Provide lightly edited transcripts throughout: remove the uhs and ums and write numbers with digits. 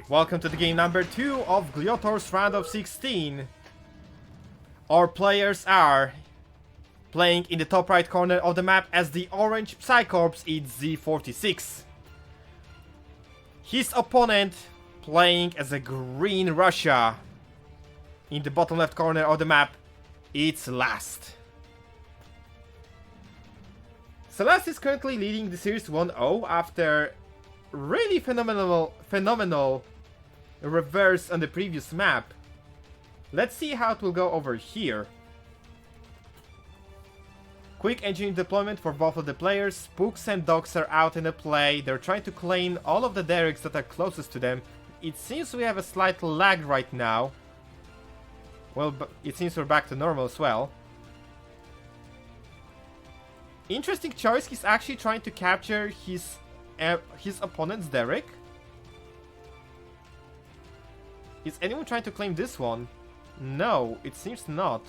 Welcome to the game number 2 of Gliotour's round of 16. Our players are playing in the top right corner of the map as the orange PsiCorps, it's Z46. His opponent playing as a green Russia. In the bottom left corner of the map, it's Last. Celeste is currently leading the series 1-0 after really phenomenal reverse on the previous map. Let's see how it will go over here. Quick engineering deployment for both of the players. Spooks and dogs are out in the play. They're trying to claim all of the derricks that are closest to them. It seems we have a slight lag right now. Well, it seems we're back to normal as well. Interesting choice. He's actually trying to capture his opponent's derrick. Is anyone trying to claim this one? No, it seems not.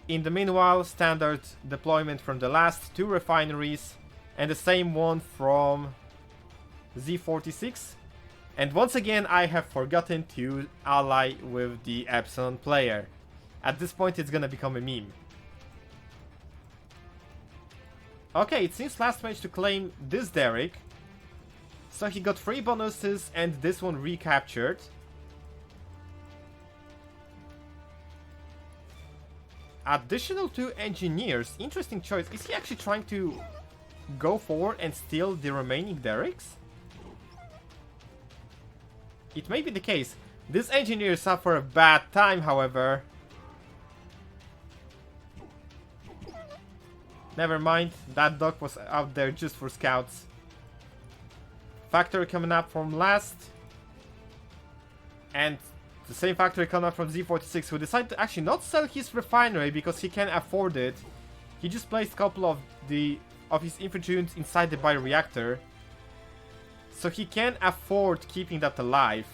In the meanwhile, standard deployment from the last 2 refineries and the same one from Z46. And once again, I have forgotten to ally with the Epsilon player. At this point, it's gonna become a meme. Okay, it seems Last managed to claim this derrick. So he got 3 bonuses and this one recaptured. Additional 2 engineers. Interesting choice. Is he actually trying to go forward and steal the remaining derricks? It may be the case. These engineers suffer a bad time, however. Never mind, that dog was out there just for scouts. Factory coming up from Last. And the same factory coming up from Z46, who decided to actually not sell his refinery because he can afford it. He just placed a couple of his infantry units inside the bioreactor. So he can afford keeping that alive.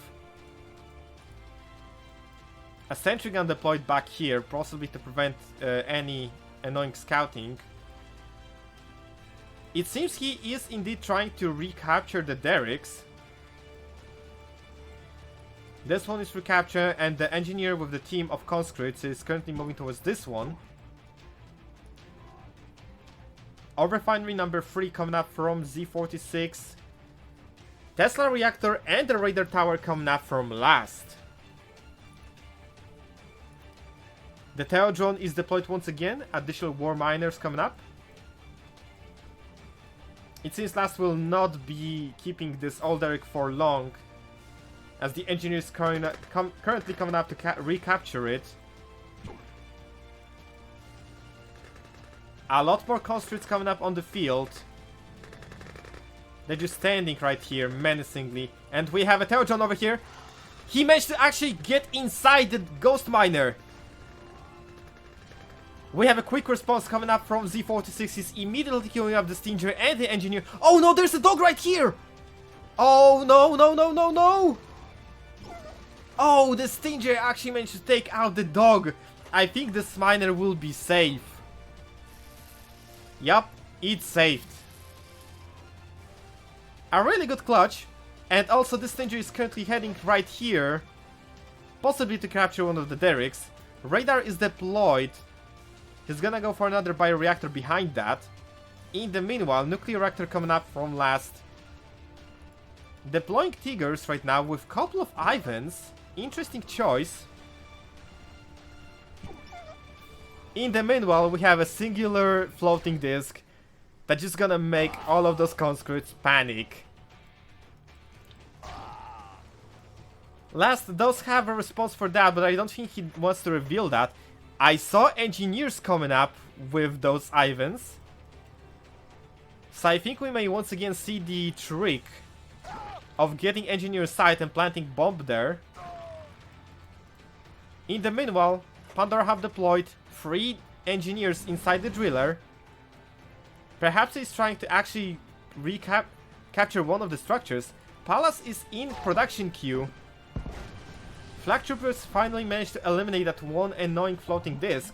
A sentry gun deployed back here, possibly to prevent any annoying scouting. It seems he is indeed trying to recapture the derricks. This one is recaptured, and the engineer with the team of conscripts is currently moving towards this one. Our refinery number 3 coming up from Z46. Tesla reactor and the radar tower coming up from Last. The Teo drone is deployed once again. Additional war miners coming up. It seems Last will not be keeping this old derrick for long, as the engineers currently coming up to recapture it. A lot more conscripts coming up on the field. They're just standing right here menacingly. And we have a Teo drone over here. He managed to actually get inside the ghost miner. We have a quick response coming up from Z46. He's immediately killing up the Stinger and the engineer. Oh no, there's a dog right here! Oh no, no, no, no, no! Oh, the Stinger actually managed to take out the dog. I think this miner will be safe. Yup, it's saved. A really good clutch. And also the Stinger is currently heading right here, possibly to capture one of the derricks. Radar is deployed. He's gonna go for another bioreactor behind that. In the meanwhile, nuclear reactor coming up from Last. Deploying Tigers right now with a couple of Ivans. Interesting choice. In the meanwhile, we have a singular floating disc that's just gonna make all of those conscripts panic. Last does have a response for that, but I don't think he wants to reveal that. I saw engineers coming up with those Ivans. So I think we may once again see the trick of getting engineer site and planting bomb there. In the meanwhile, Pandora have deployed 3 engineers inside the driller. Perhaps he's trying to actually capture one of the structures. Palace is in production queue. Flag troopers finally managed to eliminate that one annoying floating disc.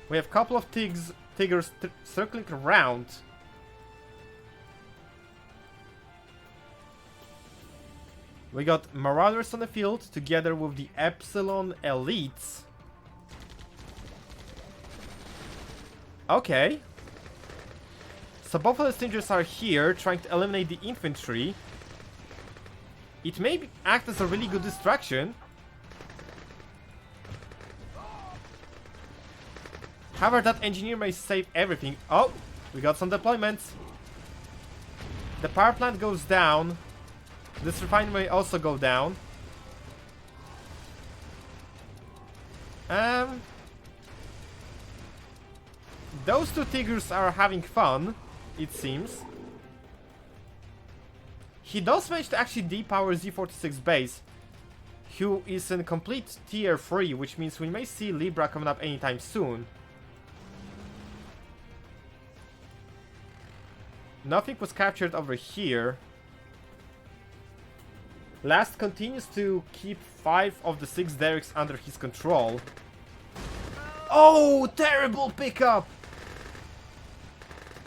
We have a couple of tigers circling around. We got Marauders on the field together with the Epsilon Elites. Okay. So both of the Stingers are here trying to eliminate the infantry. It may act as a really good distraction. However, that engineer may save everything. Oh, we got some deployments. The power plant goes down. This refinery may also go down. Those two Tigers are having fun, it seems. He does manage to actually depower Z46 base, who is in complete tier 3, which means we may see Libra coming up anytime soon. Nothing was captured over here. Last continues to keep 5 of the 6 derricks under his control. Oh, terrible pickup!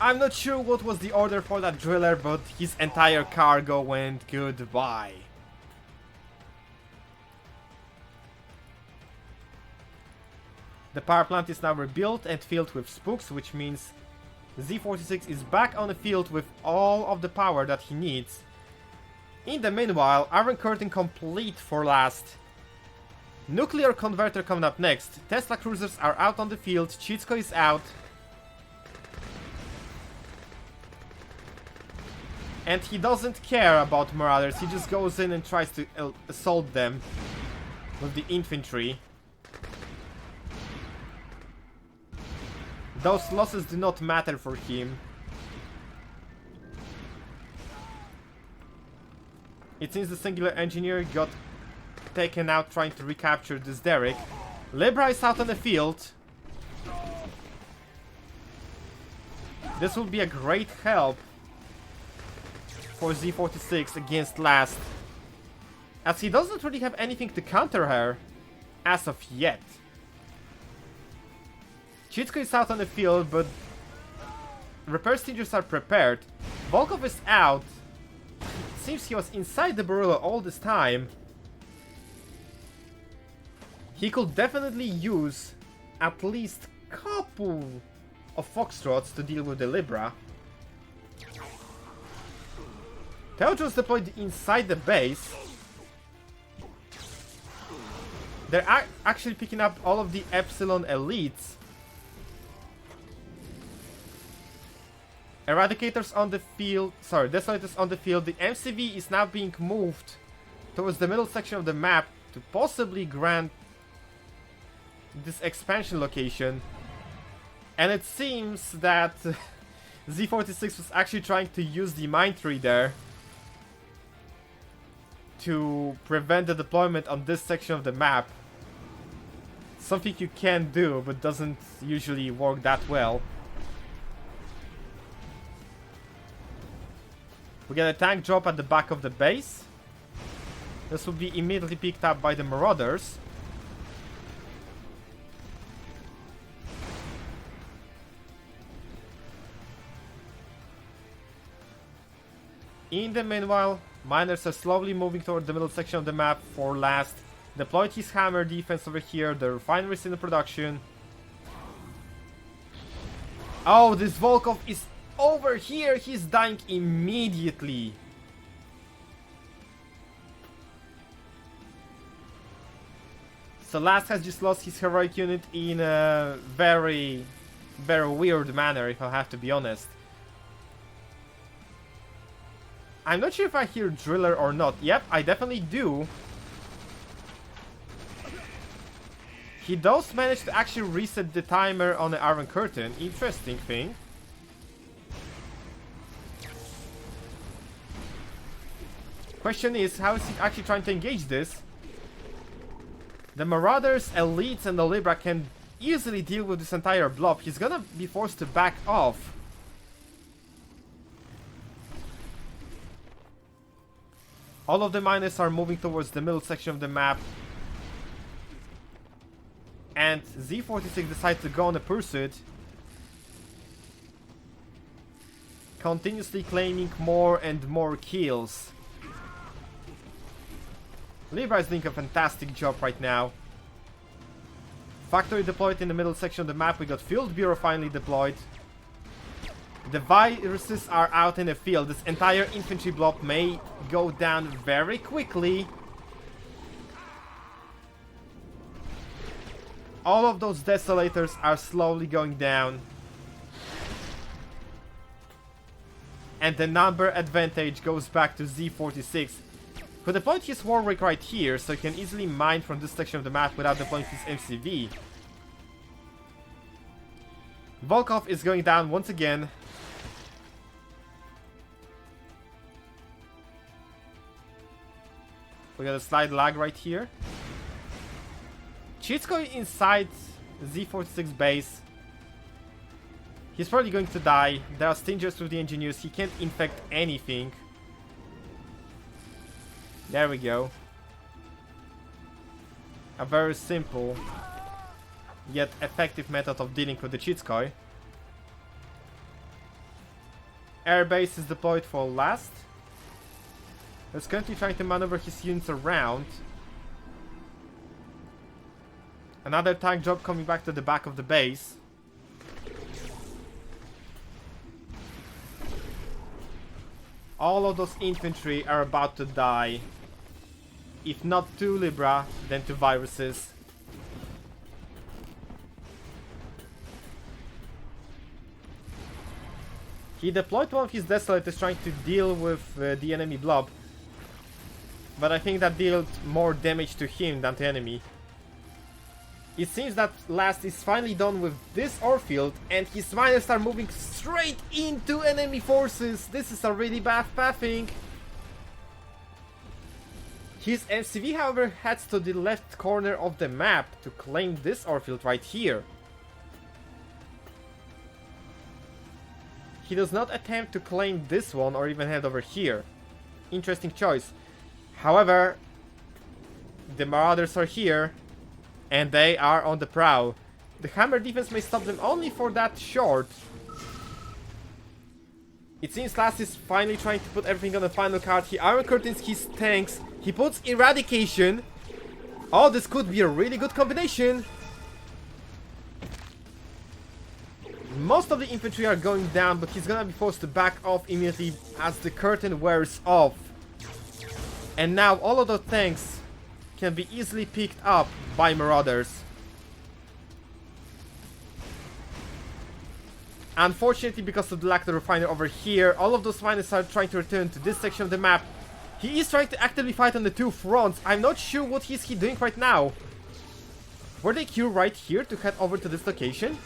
I'm not sure what was the order for that driller, but his entire cargo went goodbye. The power plant is now rebuilt and filled with spooks, which means Z46 is back on the field with all of the power that he needs. In the meanwhile, Iron Curtain complete for last. Nuclear Converter coming up next. Tesla cruisers are out on the field. Chitsko is out. And he doesn't care about Marauders. He just goes in and tries to assault them with the infantry. Those losses do not matter for him. It seems the singular engineer got taken out trying to recapture this derrick. Libra is out on the field. This will be a great help for Z46 against last, as he doesn't really have anything to counter her as of yet. Chitsko is out on the field, but repair stingers are prepared. Volkov is out. It seems he was inside the Barilla all this time. He could definitely use at least a couple of Foxtrots to deal with the Libra. Teodra's deployed inside the base. They're actually picking up all of the Epsilon elites. Eradicators on the field, Desolators on the field. The MCV is now being moved towards the middle section of the map to possibly grant this expansion location. And it seems that Z46 was actually trying to use the mine tree there to prevent the deployment on this section of the map. Something you can do, but doesn't usually work that well. We get a tank drop at the back of the base. This will be immediately picked up by the Marauders. In the meanwhile, miners are slowly moving toward the middle section of the map for last. Deployed his hammer defense over here. The refinery is in production. Oh, this Volkov is over here. He's dying immediately. So last has just lost his heroic unit in a very, very weird manner, if I have to be honest. I'm not sure if I hear Driller or not. Yep, I definitely do. He does manage to actually reset the timer on the Iron Curtain. Interesting thing. Question is, how is he actually trying to engage this? The Marauders, Elites, and the Libra can easily deal with this entire blob. He's gonna be forced to back off. All of the miners are moving towards the middle section of the map. And Z46 decides to go on a pursuit, continuously claiming more and more kills. Libra is doing a fantastic job right now. Factory deployed in the middle section of the map. We got Field Bureau finally deployed. The viruses are out in the field. This entire infantry blob may go down very quickly. All of those desolators are slowly going down. And the number advantage goes back to Z46, who deployed his Warwick right here, so he can easily mine from this section of the map without deploying his MCV. Volkov is going down once again. We got a slight lag right here. Chitsko inside Z46 base. He's probably going to die. There are stingers with the engineers. He can't infect anything. There we go. A very simple yet effective method of dealing with the Chitskoi. Airbase is deployed for last. He's currently trying to maneuver his units around. Another tank job coming back to the back of the base. All of those infantry are about to die. If not to Libra, then to viruses. He deployed one of his desolators trying to deal with the enemy blob. But I think that dealt more damage to him than to enemy. It seems that Last is finally done with this Orfield, and his miners are moving straight into enemy forces. This is a really bad pathing. His MCV, however, heads to the left corner of the map to claim this Orfield right here. He does not attempt to claim this one or even head over here. Interesting choice. However, the Marauders are here, and they are on the prowl. The Hammer defense may stop them only for that short. It seems Last is finally trying to put everything on the final card. He Iron Curtains his tanks. He puts Eradication. Oh, this could be a really good combination. Most of the infantry are going down, but he's gonna be forced to back off immediately as the curtain wears off. And now all of the tanks can be easily picked up by Marauders. Unfortunately, because of the lack of the refiner over here, all of those miners are trying to return to this section of the map. He is trying to actively fight on the two fronts. I'm not sure what he doing right now. Were they queued right here to head over to this location?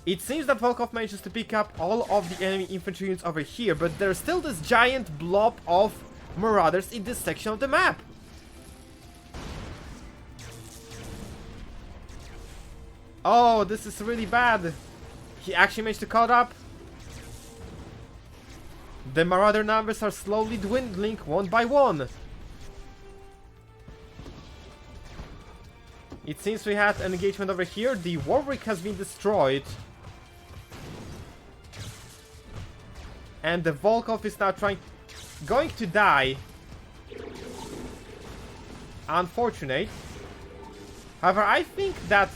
It seems that Volkov manages to pick up all of the enemy infantry units over here, but there's still this giant blob of Marauders in this section of the map. Oh, this is really bad. He actually managed to caught up. The Marauder numbers are slowly dwindling one by one. It seems we had an engagement over here. The Warwick has been destroyed. And the Volkov is now going to die. Unfortunate. However, I think that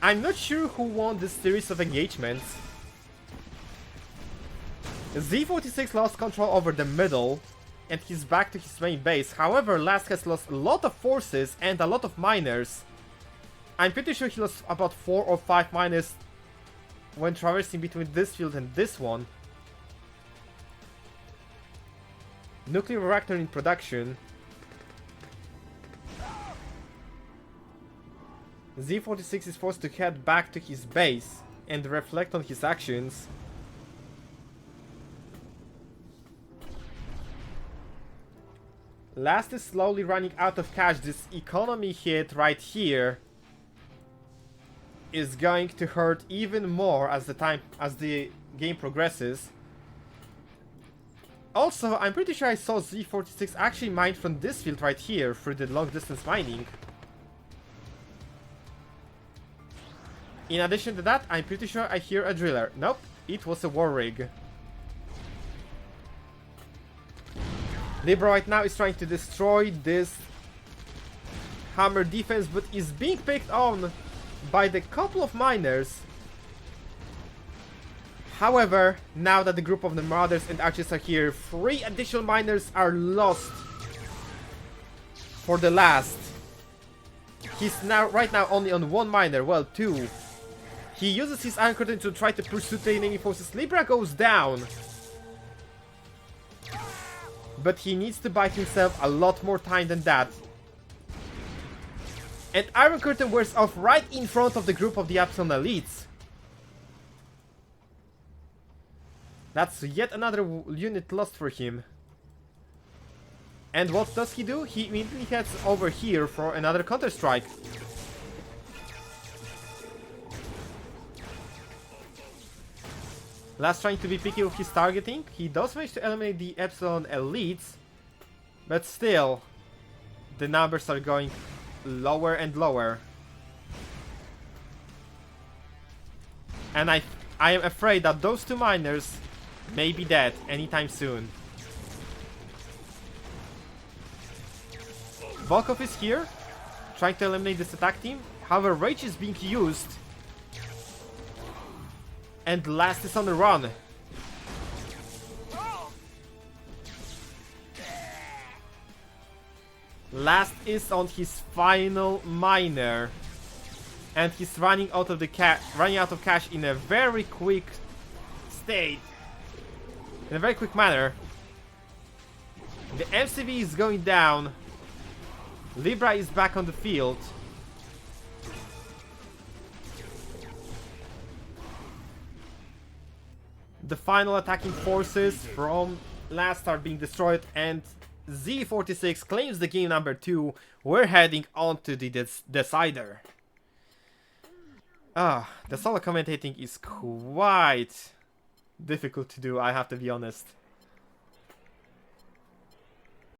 I'm not sure who won this series of engagements. Z46 lost control over the middle, and he's back to his main base. However, Last has lost a lot of forces and a lot of miners. I'm pretty sure he lost about 4 or 5 miners when traversing between this field and this one. Nuclear reactor in production. Z46 is forced to head back to his base and reflect on his actions. Last is slowly running out of cash. This economy hit right here is going to hurt even more as the game progresses. Also, I'm pretty sure I saw Z46 actually mine from this field right here through the long distance mining. In addition to that, I'm pretty sure I hear a driller. Nope, it was a war rig. Libra right now is trying to destroy this hammer defense, but is being picked on by the couple of miners. However, now that the group of the Marauders and Archers are here, 3 additional miners are lost for the last. He's now right now only on 1 miner, well 2. He uses his Iron Curtain to try to pursue the enemy forces. Libra goes down. But he needs to buy himself a lot more time than that. And Iron Curtain wears off right in front of the group of the Absalom Elites. That's yet another unit lost for him. And what does he do? He immediately heads over here for another counter-strike. Last trying to be picky with his targeting. He does manage to eliminate the Epsilon Elites. But still, the numbers are going lower and lower. And I am afraid that those 2 miners may be dead anytime soon. Volkov is here, trying to eliminate this attack team. However, Rage is being used. And Last is on the run. Last is on his final miner. And he's running out of cash in a very quick state. In a very quick manner. The MCV is going down. Libra is back on the field. The final attacking forces from Last are being destroyed, and Z46 claims the game number 2. We're heading on to the decider. The solo commentating is quite difficult to do, I have to be honest.